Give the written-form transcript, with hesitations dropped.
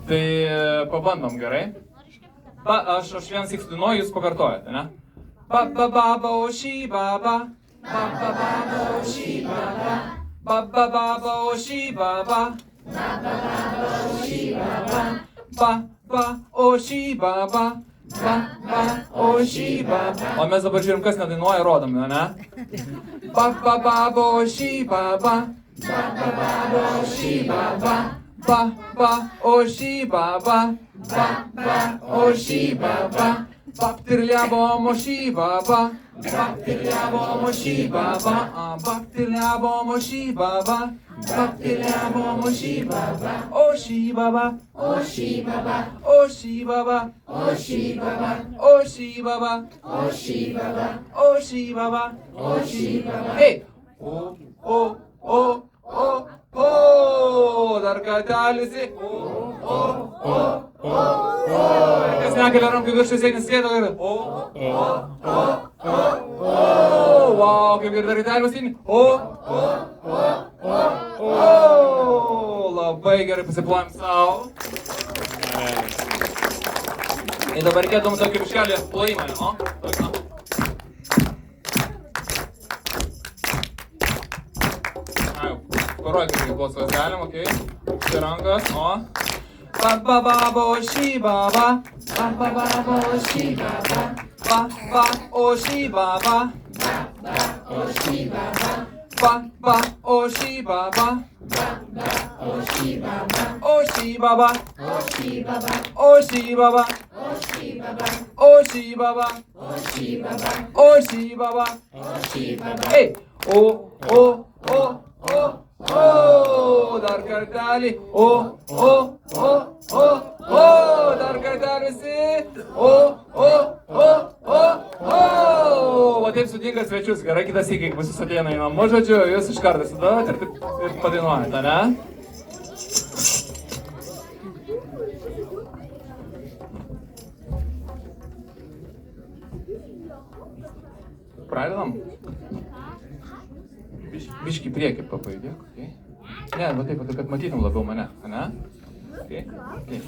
Tai pabandom gerai. Aš vienas tik dainuoju, jūs pakartojate, ne? Baba baba oši baba. Baba baba oši baba. Baba baba oši baba. Baba baba oši baba. Baba oši baba. Baba oši baba. O mes dabar žiūrim, kas nedainuoja, rodom, ne? Baba baba oši baba. Baba baba oši baba. Baba oši baba. Baba oši baba. Baptirliabo moši baba. Baptirliabo moši baba. Baptirliabo moši baba. Baptirliabo moši baba. Oši baba. Oši baba. Oši baba. Oši baba. Oši baba. Oši baba. Oši baba. Oši baba. Ei! O, dar kartelis į. Kas nekelia rankų viršus, jei nesėdo ir. Wow, kaip ir dar kartelis į. Labai gerai pasiplojam savo. Ir dabar reikėtum tokį biškelį plojimą, o? Parodykit, kaip balsuos galim, okei. Štai rankas, o. Baba baba oši baba. Baba baba oši baba. Baba oši baba. Baba oši baba. Baba oši baba. Baba oši baba. Oši baba. Oši baba. Oši baba. Oši baba. Oši baba. Oši baba. Oši baba. Oši baba. Ei! Dar kartelį, dar kartelį visi, va taip sutinka svečius, gerai, kitas įkai, kai jūs ateina į namus, žodžiu, jūs iš karto sudavot ir padainuojate, ne? Pradedam? Biškį priekį papajudėk, okei? Ne, va taip, kad matytum labiau mane, ne? Okei? Okei.